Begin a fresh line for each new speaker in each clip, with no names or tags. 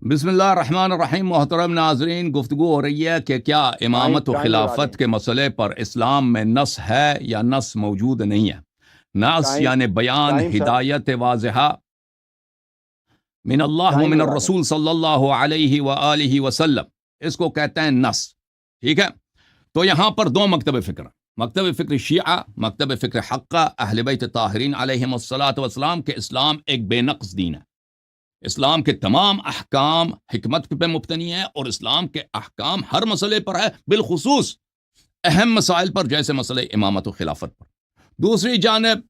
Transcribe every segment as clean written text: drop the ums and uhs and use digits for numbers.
بسم اللہ الرحمن الرحیم. محترم ناظرین، گفتگو ہو رہی ہے کہ کیا امامت و خلافت کے مسئلے پر اسلام میں نص ہے یا نص موجود نہیں ہے. نص یعنی بیان ہدایت واضحہ من اللہ و من الرسول صلی اللہ علیہ وآلہ وسلم، اس کو کہتے ہیں نص. ٹھیک ہے، تو یہاں پر دو مکتب فکر، مکتب فکر شیعہ، مکتب فکر حقہ اہل بیت طاہرین علیہم الصلاۃ والسلام کہ اسلام ایک بے نقص دین ہے. اسلام کے تمام احکام حکمت پہ مبتنی ہے، اور اسلام کے احکام ہر مسئلے پر ہے، بالخصوص اہم مسائل پر جیسے مسئلہ امامت و خلافت پر. دوسری جانب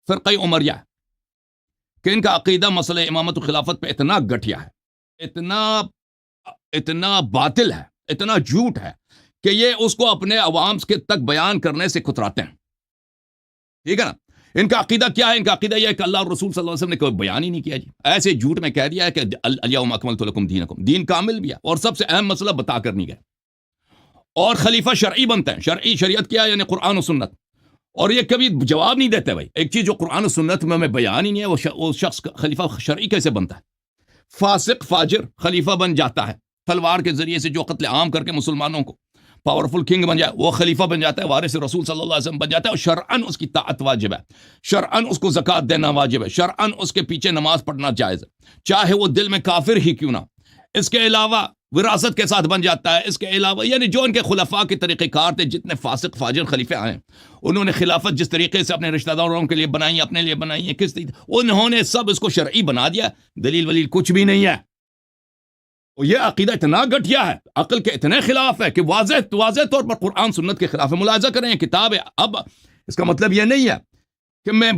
فرقہ عمریہ کہ ان کا عقیدہ مسئلہ امامت و خلافت پہ اتنا گٹھیا ہے، اتنا باطل ہے، اتنا جھوٹ ہے کہ یہ اس کو اپنے عوام کے تک بیان کرنے سے کتراتے ہیں. ٹھیک ہے نا. ان کا عقیدہ کیا ہے؟ ان کا عقیدہ یہ ہے کہ اللہ اور رسول صلی اللہ علیہ وسلم نے کوئی بیان ہی نہیں کیا جی. ایسے جھوٹ میں کہہ دیا ہے کہ الیوم اکملت لکم دینکم، دین کامل بھی ہے، اور سب سے اہم مسئلہ بتا کر نہیں گئے. اور خلیفہ شرعی بنتے ہیں. شریعت کیا ہے؟ یعنی قرآن و سنت. اور یہ کبھی جواب نہیں دیتے بھائی، ایک چیز جو قرآن و سنت میں ہمیں بیان ہی نہیں ہے، وہ شخص خلیفہ شرعی کیسے بنتا ہے؟ فاسق فاجر خلیفہ بن جاتا ہے، تلوار کے ذریعے سے جو قتل عام کر کے مسلمانوں کو پاورفل کنگ بن جائے وہ خلیفہ بن جاتا ہے، وارث رسول صلی اللہ علیہ وسلم بن جاتا ہے، اور شرعاً اس کی طاعت واجب ہے، شرعاً اس کو زکوٰۃ دینا واجب ہے، شرعاً اس کے پیچھے نماز پڑھنا جائز ہے، چاہے وہ دل میں کافر ہی کیوں نہ. اس کے علاوہ وراثت کے ساتھ بن جاتا ہے. اس کے علاوہ یعنی جو ان کے خلفاء کے طریقہ کار تھے، جتنے فاسق فاجر خلیفے آئے انہوں نے خلافت جس طریقے سے اپنے رشتہ داروں کے لیے بنائی، اپنے لیے بنائی ہے، کس طریقے انہوں نے سب اس کو شرعی بنا دیا. دلیل ولیل کچھ بھی نہیں ہے. یہ عقیدہ اتنا گٹھیا ہے، عقل کے اتنے خلاف ہے کہ واضح طور پر قرآن سنت کے خلاف ہے. ملاحظہ کریں کتاب ہے. اب اس کا مطلب یہ نہیں ہے کہ میں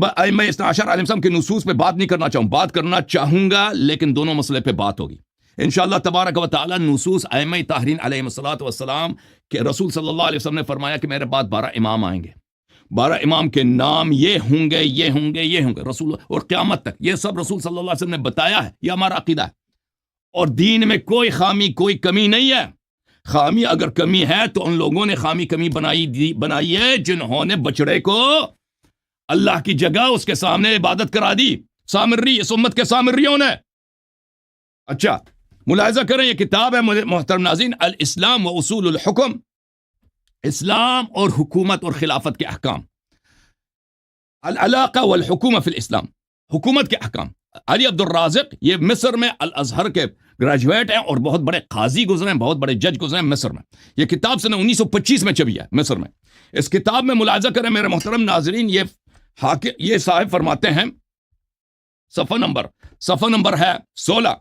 اثنا عشر علیہ السلام کے نصوص پہ بات نہیں کرنا چاہوں، بات کرنا چاہوں گا، لیکن دونوں مسئلے پہ بات ہوگی انشاءاللہ تبارک و تعالی. نصوص ائمہ طاہرین علیہم الصلوۃ والسلام کہ رسول صلی اللہ علیہ وسلم نے فرمایا کہ میرے بعد 12 امام آئیں گے، 12 امام کے نام یہ ہوں گے، یہ ہوں گے، یہ ہوں گے، رسول اور قیامت تک یہ سب رسول صلی اللہ علیہ وسلم نے بتایا ہے. یہ ہمارا عقیدہ ہے، اور دین میں کوئی خامی کوئی کمی نہیں ہے. خامی اگر کمی ہے تو ان لوگوں نے خامی کمی بنائی ہے جنہوں نے بچڑے کو اللہ کی جگہ اس کے سامنے عبادت کرا دی. سامری، اس امت کے سامریوں نے. اچھا ملاحظہ کریں، یہ کتاب ہے محترم ناظرین، الاسلام و اصول الحکم، اسلام اور حکومت اور خلافت کے احکام، العلاقہ والحکومہ فی الاسلام، حکومت کے احکام. علی عبد الرازق یہ مصر میں الازہر کے گریجویٹ ہیں اور بہت بڑے قاضی گزرے ہیں، بہت بڑے جج گزرے ہیں مصر میں. یہ کتاب سنہ 1925 میں چھپی ہے مصر میں. اس کتاب میں ملاحظہ کریں میرے محترم ناظرین، یہ صاحب فرماتے ہیں صفحہ نمبر ہے 16،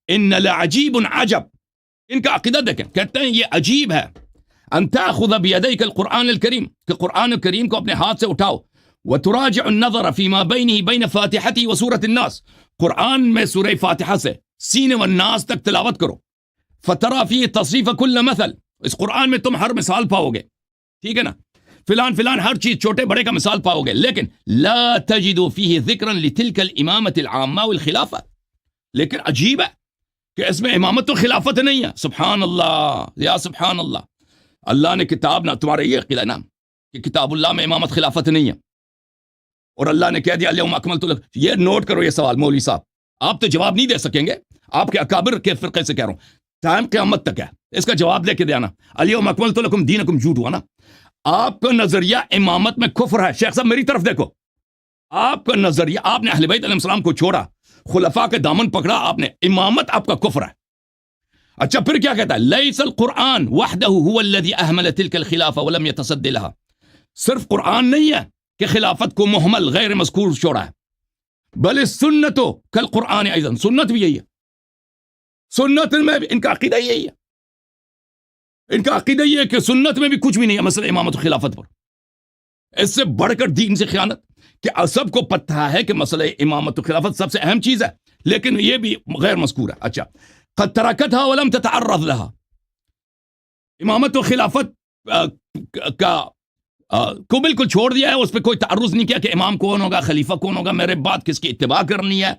ان لعجیب عجب. ان کا عقیدہ دیکھیں، کہتے ہیں یہ عجیب ہے ان تاخذ بیدیک القرآن الکریم، کہ قرآن الکریم کو اپنے ہاتھ سے اٹھاؤ، وتراجع النظر فيما بينه بين فاتحته وسورة الناس، قرآن میں سورہ فاتحہ سے سین والناس تک تلاوت کرو، فترى فيه تصریف كل مثل، اس قرآن میں تم ہر مثال پاؤ گے. ٹھیک ہے نا، فلان ہر چیز چھوٹے بڑے کا مثال پاؤ گے، لیکن لا تجد فيه ذکرا لتلك الامامة العامة والخلافة. لیکن عجیب ہے کہ اس میں امامت و خلافت نہیں ہے. سبحان اللہ، یا سبحان اللہ. اللہ نے کتاب نہ، تمہارے یہ عقیدہ نا کہ کتاب اللہ میں امامت خلافت نہیں ہے، اور اللہ نے کہہ دیا الیوم اکملت لکم. یہ نوٹ کرو، یہ سوال مولوی صاحب آپ تو جواب نہیں دے سکیں گے، آپ کے اکابر کے فرقے سے کہہ رہا ہوں، ٹائم قیامت تک ہے، اس کا جواب لے کے دینا. الیوم اکملت لکم دینکم جھوٹ ہوا نا. آپ کا نظریہ امامت میں کفر ہے. شیخ صاحب میری طرف دیکھو، آپ کا نظریہ، آپ نے اہل بیت علیہ السلام کو چھوڑا، خلفاء کے دامن پکڑا آپ نے، امامت آپ کا کفر ہے. اچھا پھر کیا کہتا ہے؟ لیس القرآن وحدہ هو الذی احمل تلک الخلافہ ولم یتصد لها. صرف قرآن نہیں ہے کہ خلافت کو محمل غیر مذکور چھوڑا ہے، بل سنت کل قرآن ایضا، سنت بھی یہی ہے. سنت میں ان کا عقیدہ یہی ہے، ان کا عقیدہ یہ ہے کہ سنت میں بھی کچھ بھی نہیں ہے مسئلہ امامت و خلافت پر. اس سے بڑھ کر دین سے خیانت کہ سب کو پتہ ہے کہ مسئلہ امامت و خلافت سب سے اہم چیز ہے، لیکن یہ بھی غیر مذکور ہے. اچھا قد ترکتها ولم تتعرض لها، امامت و خلافت کو بالکل چھوڑ دیا ہے، اس پہ کوئی تعرض نہیں کیا کہ امام کون ہوگا، خلیفہ کون ہوگا، میرے بعد کس کی اتباع کرنی ہے،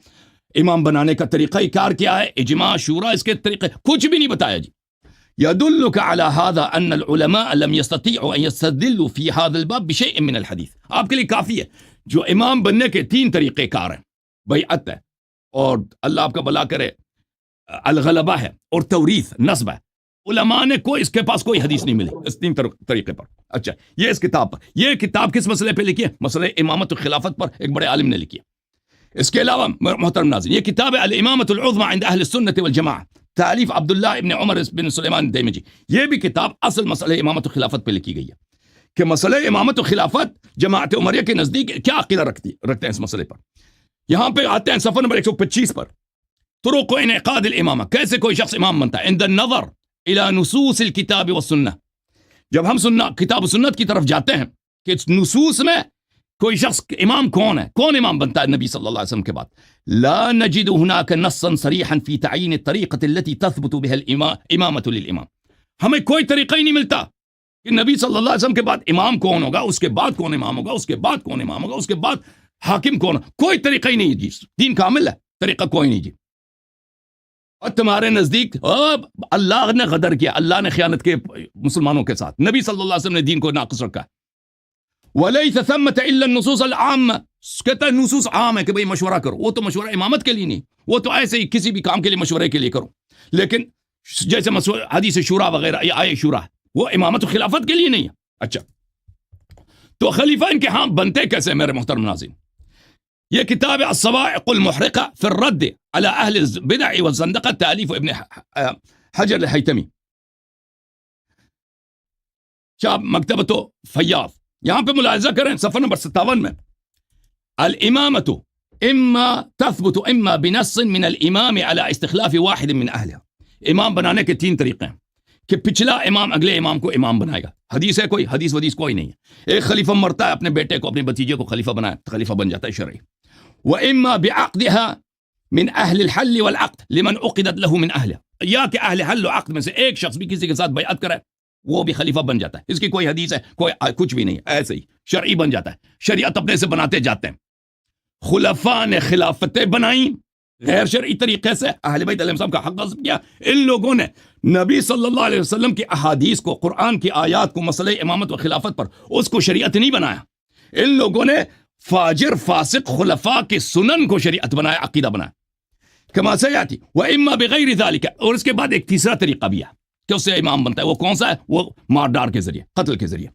امام بنانے کا طریقہ کار کیا ہے، اجماع شورا اس کے طریقے کچھ بھی نہیں بتایا جی. يدلك على هذا ان العلماء لم يستطيعوا ان يستدلوا في هذا الباب بشيء من الحديث. آپ کے لیے کافی ہے جو امام بننے کے 3 طریقے کار ہیں، بیعت ہے، اور اللہ آپ کا بھلا کرے الغلبہ ہے اور توریث نصب ہے. علماء نے کوئی اس کے پاس کوئی حدیث نہیں ملی اس تین طریقے پر. اچھا یہ اس کتاب پر, یہ کتاب کس مسئلے پہ لکھی ہے؟ مسئلہ امامت و خلافت پر ایک بڑے عالم نے لکھی ہے. اس کے علاوہ محترم ناظرین, یہ کتاب ہے الامامۃ العظمی عند اہل السنۃ والجماعہ, تالیف عبداللہ ابن عمر بن سلیمان دیمجی. یہ بھی کتاب اصل مسئلہ امامت و خلافت پہ لکھی گئی ہے کہ مسئلہ امامت و خلافت جماعت عمریہ کے نزدیک کیا عقیدہ رکھتے ہیں اس مسئلے پر. یہاں پہ آتے ہیں صفحہ نمبر 125 پر, طرق انعقاد الامامہ, کیسے کوئی شخص امام بنتا ہے. عند النظر الى نصوص الکتاب والسنہ, جب ہم کتاب و سنت کی طرف جاتے ہیں کہ نصوص میں کوئی شخص امام کون ہے, کون امام بنتا ہے نبی صلی اللہ علیہ وسلم کے بعد, لا نجد هناك نصا صریحا في تعیین الطریقة التي تثبت بها الامامۃ للامام. ہمیں کوئی طریقہ ہی نہیں ملتا کہ نبی صلی اللہ علیہ وسلم کے بعد امام کون ہوگا, اس کے بعد کون امام ہوگا, اس کے بعد کون امام ہوگا, اس کے بعد حاکم کون, کوئی طریقہ ہی نہیں جی. دین کامل ہے, طریقہ کوئی نہیں جی. اور تمہارے نزدیک اللہ نے غدر کیا, اللہ نے خیانت کی مسلمانوں کے ساتھ, نبی صلی اللہ علیہ وسلم نے دین کو ناقص رکھا ہے. وَلَيْسَ ثَمَّةَ إِلَّا النُّصُوص الْعَامَّةِ, کہتا ہے نصوص عام ہے کہ بھئی مشورہ کرو. وہ تو مشورہ امامت کے لیے نہیں, وہ تو ایسے ہی کسی بھی کام کے لیے مشورے کے لیے کرو. لیکن جیسے حدیث شورا وغیرہ یا آئے شورا, وہ امامت و خلافت کے لیے نہیں ہے. اچھا تو خلیفہ ان کے ہاں بنتے کیسے میرے محترم ناظرین؟ یہ کتاب الصواعق المحرقہ فی الرد علی اہل البدع والزندقہ, تالیف ابن حجر الہیتمی, مکتبۃ فیاض. یہاں پہ ملاحظہ کریں صفحہ نمبر 57 میں, الامامۃ اما تثبت اما بنص من الامام علی استخلاف واحد من اہلها. امام بنانے کے تین طریقے ہیں کہ پچھلا امام اگلے امام کو امام بنائے گا. حدیث ہے کوئی؟ حدیث ودیث کوئی نہیں ہے. ایک خلیفہ مرتا ہے, اپنے بیٹے کو اپنے بھتیجے کو خلیفہ بنایا, خلیفہ بن جاتا ہے شرعی. وَإِمَّا بِعَقْدِهَا مِنْ أَهْلِ الْحَلِّ وَالْعَقْدِ لِمَنْ عُقِدَتْ لَهُ مِنْ أَهْلِهَا, یا کہ اہل حل و عقد میں سے ایک شخص بھی کسی کے ساتھ بیعت کرے وہ بھی خلیفہ بن جاتا ہے. اس کی کوئی حدیث ہے کوئی کچھ بھی نہیں ہے, ایسے ہی شرعی بن جاتا ہے. شریعت اپنے سے بناتے جاتے ہیں. خلفاء نے خلافتیں بنائیں غیر شرعی طریقے سے, اہل بیت علیہ السلام کا حق غصب کیا. ان لوگوں نے نبی صلی اللہ علیہ وسلم کی احادیث کو, قرآن کی آیات کو مسئلہ امامت و خلافت پر اس کو شریعت نہیں بنایا. ان لوگوں نے فاجر فاسق خلفاء کے سنن کو شریعت بنایا, عقیدہ بنایا. کما سیاتی وَإِمَّا بِغَيْرِ ذَلِكَ, اور اس کے بعد ایک تیسرا طریقہ بھی ہے کہ اس سے امام بنتا ہے. وہ کون سا ہے؟ وہ مار ڈار کے ذریعے, قتل کے ذریعے.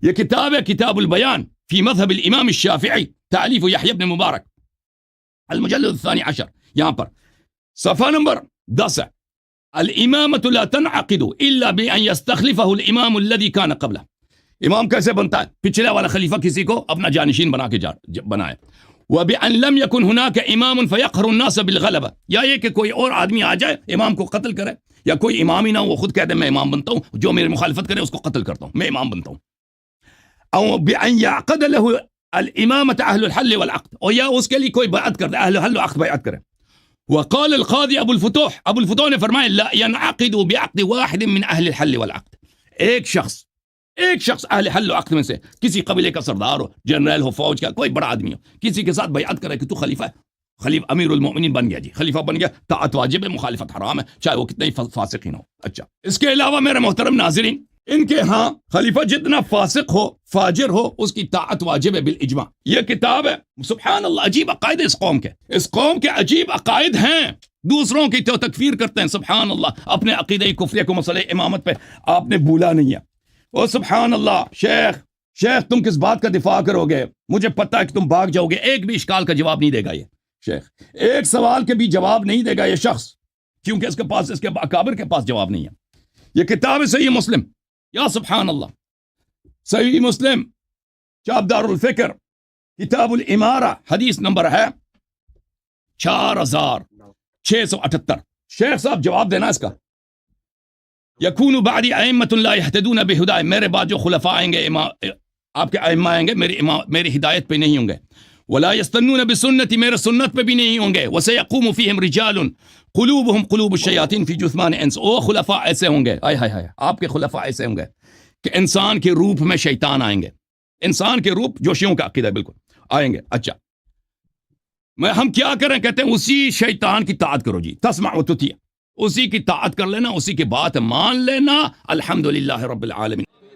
یہ کتاب ہے کتاب البیان فی مذہب الامام الشافعی, تالیف یحیی بن مبارک, المجلد الثانی عشر. یہاں پر صفحہ نمبر 10 ہے, الامامۃ لا تنعقد الا بان یستخلفہ الامام الذی کان قبلہ. امام کیسے بنتا ہے؟ پچھلا والا خلیفہ کسی کو اپنا جانشین بنا کے بنائے. وَبِأَن لَمْ يَكُنْ هُنَاكَ إِمَامٌ فَيَقْهَرُ النَّاسَ بِالْغَلَبَةِ, یا یہ کہ کوئی اور آدمی آ جائے امام کو قتل کرے, یا کوئی امام ہی نہ ہو وہ خود کہہ دے میں امام بنتا ہوں, جو میری مخالفت کرے اس کو قتل کرتا ہوں, میں امام بنتا ہوں. او بِأَن يَعْقَدَ لَهُ الْإِمَامَةَ أَهْلُ الْحَلِّ وَالْعَقْدِ, اور یا اس کے لیے کوئی بیعت کر دے, اہل الحل والعقد بیعت کرے. وقال القاضي ابو الفتوح, ابو الفتوح نے فرمایا لا ينعقد بعقد واحد من اهل الحل والعقد, ایک شخص اہل حل و عقد میں سے کسی قبیلے کا سردار ہو, جنرل ہو, فوج کا کوئی بڑا آدمی ہو, کسی کے ساتھ بیعت کرے کہ تو خلیفہ ہے, خلیفہ امیر المؤمنین بن گیا جی, خلیفہ بن گیا, طاعت واجب ہے, مخالفت حرام ہے, چاہے وہ کتنے ہی فاسق ہی نہ ہو. اچھا اس کے علاوہ میرے محترم ناظرین, ان کے ہاں خلیفہ جتنا فاسق ہو فاجر ہو اس کی طاعت واجب ہے بالاجماع. یہ کتاب ہے سبحان اللہ, عجیب عقائد اس قوم کے عجیب عقائد ہیں. دوسروں کی تو تکفیر کرتے ہیں سبحان اللہ, اپنے عقیدہ کفریہ کو مسئلہ امامت پہ آپ نے بھولا نہیں ہے. او سبحان اللہ, شیخ تم کس بات کا دفاع کرو گے؟ مجھے پتہ ہے کہ تم بھاگ جاؤ گے, ایک بھی اشکال کا جواب نہیں دے گا یہ شیخ, ایک سوال کے بھی جواب نہیں دے گا یہ شخص, کیونکہ اس کے اکابر کے پاس جواب نہیں ہے. یہ کتاب ہے صحیح مسلم, یا سبحان اللہ, صحیح مسلم چاپ دار الفکر, کتاب الامارہ, حدیث نمبر ہے 4678. شیخ صاحب جواب دینا اس کا. یکون بعدی ائمۃ لا یہتدون بہدای, میرے بعد جو خلفاء آئیں گے, آپ کے ائمہ آئیں گے, میری ہدایت پہ نہیں ہوں گے. ولا یستنون بسنتی, میرے سنت پہ بھی نہیں ہوں گے. وسیقوم فیہم رجال قلوبہم قلوب الشیاطین فی جثمان انس, او خلفاء ایسے ہوں گے, آپ کے خلفاء ایسے ہوں گے کہ انسان کے روپ میں شیطان آئیں گے, انسان کے روپ, جوشیوں کا عقیدہ بالکل آئیں گے. اچھا ہم کیا کریں؟ کہتے ہیں اسی شیطان کی طاعت کرو جی, تسمع و تطیع, اسی کی طاعت کر لینا, اسی کی بات مان لینا. الحمدللہ رب العالمین.